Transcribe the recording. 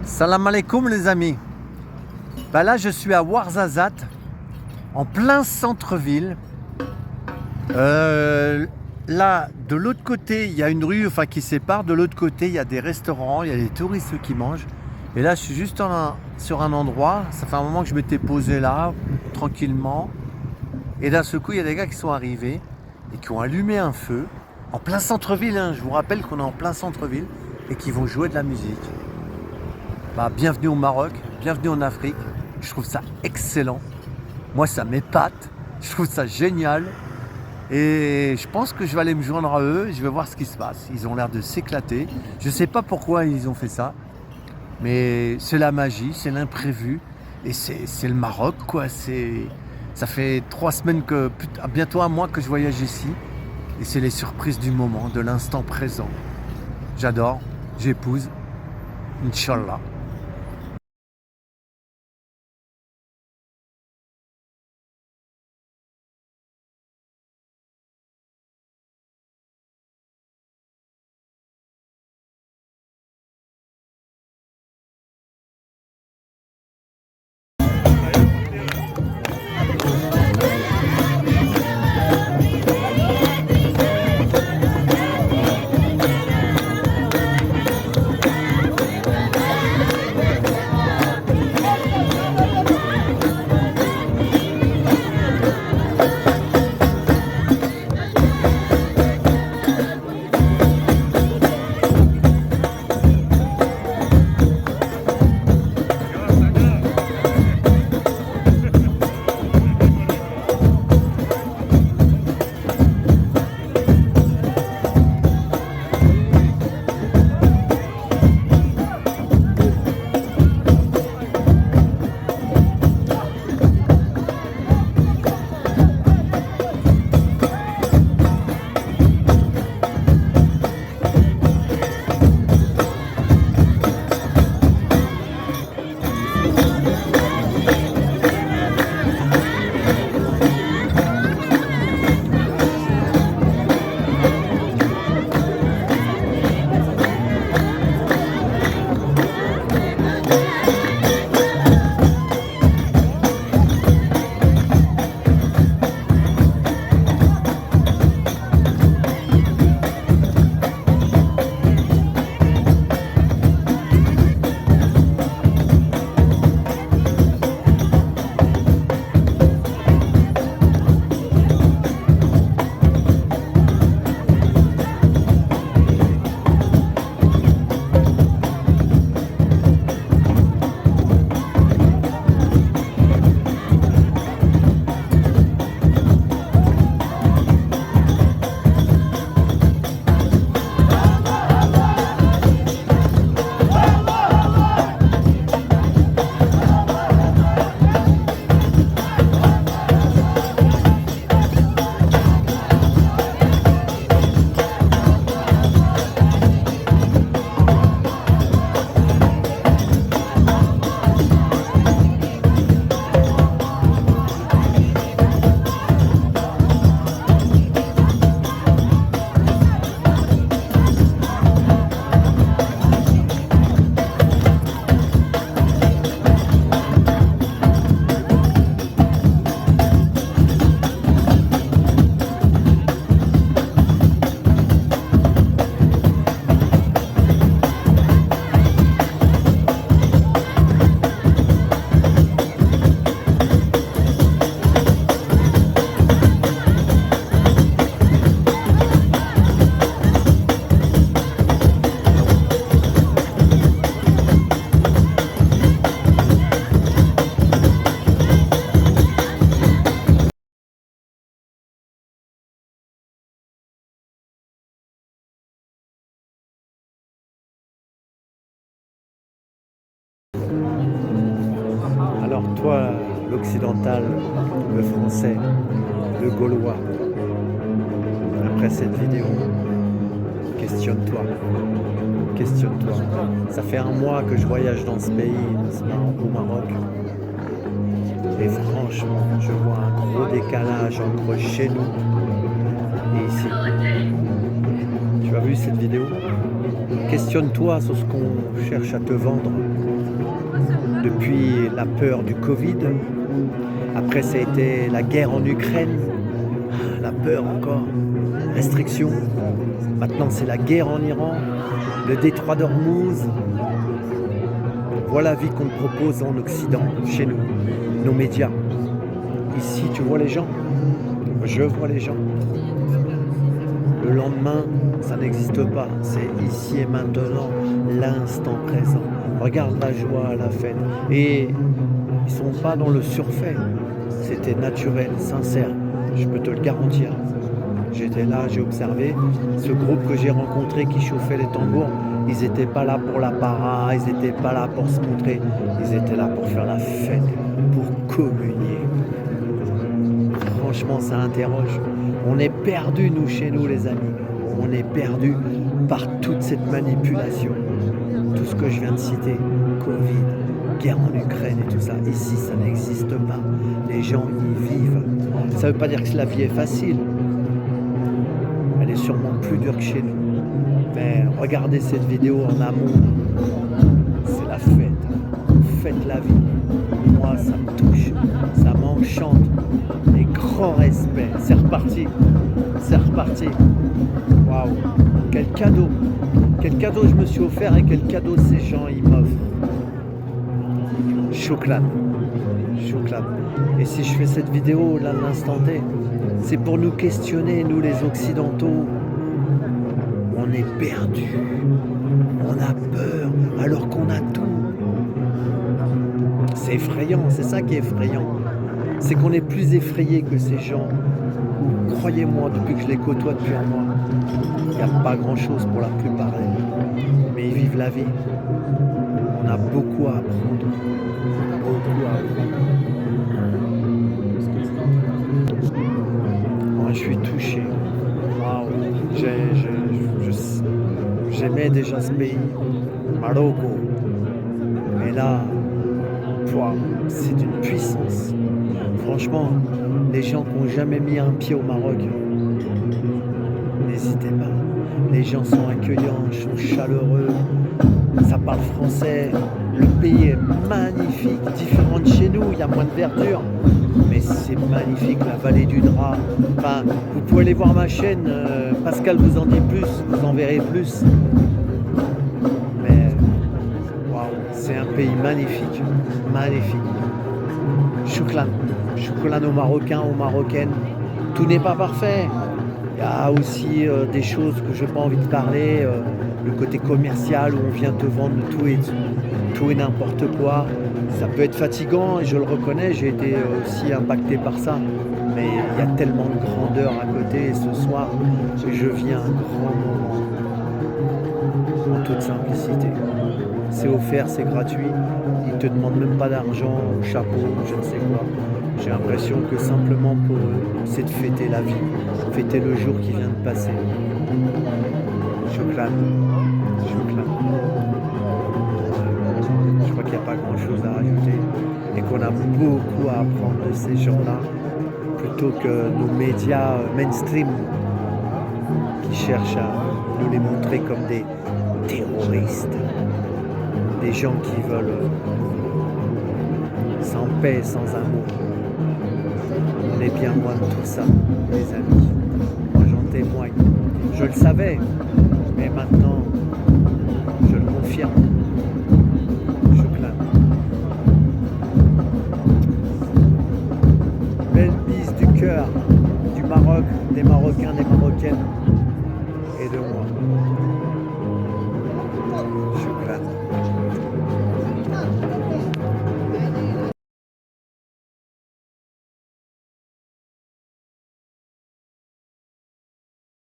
Salam alaikum les amis. Là je suis à Ouarzazate, en plein centre-ville. Là de l'autre côté il y a une rue qui sépare, de l'autre côté il y a des restaurants, il y a des touristes qui mangent. Et là je suis juste sur un endroit, ça fait un moment que je m'étais posé là, tranquillement. Et d'un seul coup il y a des gars qui sont arrivés et qui ont allumé un feu, en plein centre-ville, hein. Je vous rappelle qu'on est en plein centre-ville, et qui vont jouer de la musique. Bienvenue au Maroc, bienvenue en Afrique. Je trouve ça excellent. Moi, ça m'épate. Je trouve ça génial. Et je pense que je vais aller me joindre à eux. Je vais voir ce qui se passe. Ils ont l'air de s'éclater. Je ne sais pas pourquoi ils ont fait ça. Mais c'est la magie, c'est l'imprévu. Et c'est le Maroc, quoi. Ça fait 3 semaines, bientôt un mois que je voyage ici. Et c'est les surprises du moment, de l'instant présent. J'adore. J'épouse. Inch'Allah. Alors toi, l'occidental, le français, le gaulois, après cette vidéo, questionne-toi. Questionne-toi. Ça fait un mois que je voyage dans ce pays, au Maroc. Et franchement, je vois un gros décalage entre chez nous et ici. Tu as vu cette vidéo? Questionne-toi sur ce qu'on cherche à te vendre. depuis la peur du Covid. Après, ça a été la guerre en Ukraine, la peur encore, restrictions. Maintenant, c'est la guerre en Iran, le détroit d'Ormuz. Voilà la vie qu'on propose en Occident, chez nous, nos médias. Ici, tu vois les gens, je vois les gens. Le lendemain, ça n'existe pas. C'est ici et maintenant, l'instant présent. Regarde la joie, la fête. Et ils ne sont pas dans le surfait. C'était naturel, sincère. Je peux te le garantir. J'étais là, j'ai observé. Ce groupe que j'ai rencontré qui chauffait les tambours, ils n'étaient pas là pour la para, ils n'étaient pas là pour se montrer. Ils étaient là pour faire la fête, pour communier. Franchement, ça interroge. On est perdus, nous, chez nous, les amis. On est perdus par toute cette manipulation. Tout ce que je viens de citer, Covid, guerre en Ukraine et tout ça. Ici, ça n'existe pas. Les gens y vivent. Ça ne veut pas dire que la vie est facile. Elle est sûrement plus dure que chez nous. Mais regardez cette vidéo en amont. C'est la fête. Faites la vie. Moi, ça me touche. Ça m'enchante. Et grand respect. C'est reparti. C'est reparti. Waouh. Quel cadeau. Quel cadeau je me suis offert et quel cadeau ces gens ils m'offrent. Chouklan. Chouklan. Et si je fais cette vidéo là à l'instant T, c'est pour nous questionner, nous les Occidentaux. On est perdus. On a peur alors qu'on a tout. C'est effrayant, c'est ça qui est effrayant. C'est qu'on est plus effrayé que ces gens. Croyez-moi, depuis que je les côtoie depuis un mois, il n'y a pas grand-chose pour la plupart d'eux. Mais ils vivent la vie. On a beaucoup à apprendre. Beaucoup à apprendre. Moi, je suis touché. Waouh. J'aimais déjà ce pays, Maroc. Mais là, c'est d'une puissance. Franchement, les gens qui n'ont jamais mis un pied au Maroc, n'hésitez pas. Les gens sont accueillants, sont chaleureux, ça parle français. Le pays est magnifique, différent de chez nous, il y a moins de verdure. Mais c'est magnifique, la vallée du Drap. Enfin, vous pouvez aller voir ma chaîne, Pascal vous en dit plus, vous en verrez plus. Mais, waouh, c'est un pays magnifique, magnifique. Chouklan. Chouklan aux Marocains, aux Marocaines. Tout n'est pas parfait. Il y a aussi des choses que je n'ai pas envie de parler. Le côté commercial où on vient te vendre tout et n'importe quoi. Ça peut être fatigant et je le reconnais. J'ai été aussi impacté par ça. Mais il y a tellement de grandeur à côté. Et ce soir, je vis un grand moment. En toute simplicité. C'est offert, c'est gratuit. Ils ne te demandent même pas d'argent, ou chapeau, je ne sais quoi. J'ai l'impression que simplement pour eux, c'est de fêter la vie, fêter le jour qui vient de passer. Chouklan. Chouklan. Je crois qu'il n'y a pas grand chose à rajouter et qu'on a beaucoup à apprendre de ces gens-là plutôt que nos médias mainstream qui cherchent à nous les montrer comme des terroristes. Des gens qui veulent sans paix, sans amour. On est bien loin de tout ça, les amis. Moi j'en témoigne. Je le savais, mais maintenant, je le confirme. Je clame. Belle bise du cœur, du Maroc, des Marocains, des Marocaines et de moi.